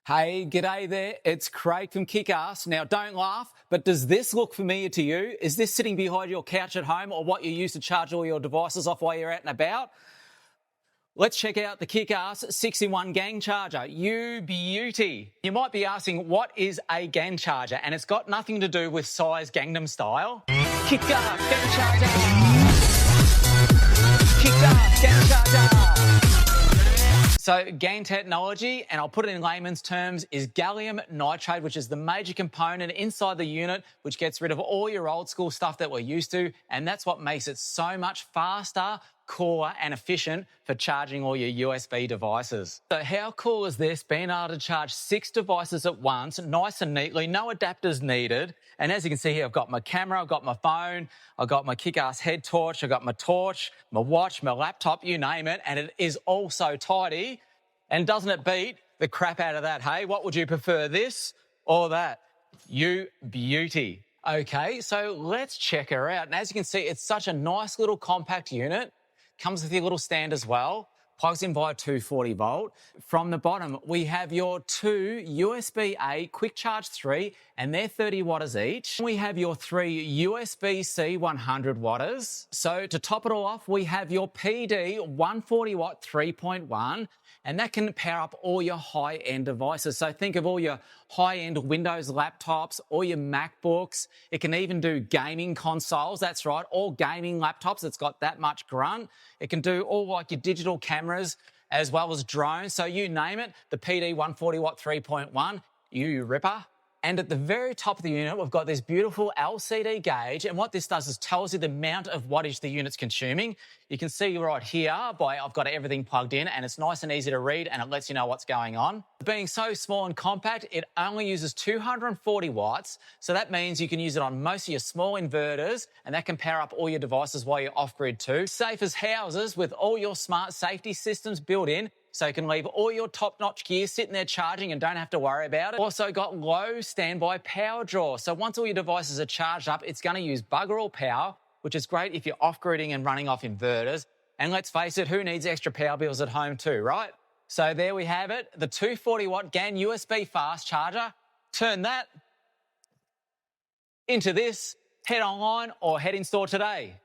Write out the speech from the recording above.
Hey, g'day there. It's Craig from KickAss. Now, don't laugh, but does this look familiar to you? Is this sitting behind your couch at home or what you use to charge all your devices off while you're out and about? Let's check out the KickAss 6-in-1 GaN charger. You beauty. You might be asking, what is a GaN charger? And it's got nothing to do with size Gangnam Style. KickAss GaN charger. KickAss GaN charger. So GaN Technology, and I'll put it in layman's terms, is gallium nitride, which is the major component inside the unit, which gets rid of all your old school stuff that we're used to, and that's what makes it so much faster, cooler and efficient for charging all your USB devices. So how cool is this, being able to charge 6 devices at once, nice and neatly, no adapters needed. And as you can see here, I've got my camera, I've got my phone, I've got my KickAss head torch, I've got my torch, my watch, my laptop, you name it, and it is all so tidy. And doesn't it beat the crap out of that, hey? What would you prefer, this or that? You beauty. Okay, so let's check her out. And as you can see, it's such a nice little compact unit. Comes with your little stand as well. Plugs in via 240 volt. From the bottom, we have your 2 USB-A quick charge 3, and they're 30 watters each. We have your 3 USB-C 100 watters. So to top it all off, we have your PD 140 watt 3.1, and that can power up all your high-end devices. So think of all your high-end Windows laptops, all your MacBooks. It can even do gaming consoles. That's right, all gaming laptops. It's got that much grunt. It can do all like your digital cameras as well as drones. So you name it, the PD 140 watt 3.1, you ripper. And at the very top of the unit, we've got this beautiful LCD gauge. And what this does is tells you the amount of wattage the unit's consuming. You can see right here, I've got everything plugged in, and it's nice and easy to read, and it lets you know what's going on. Being so small and compact, it only uses 240 watts. So that means you can use it on most of your small inverters, and that can power up all your devices while you're off-grid too. Safe as houses with all your smart safety systems built in, so you can leave all your top-notch gear sitting there charging and don't have to worry about it. Also got low standby power draw. So once all your devices are charged up, it's going to use bugger all power, which is great if you're off-gridding and running off inverters. And let's face it, who needs extra power bills at home too, right? So there we have it, the 240-watt GaN USB fast charger. Turn that into this, head online or head in store today.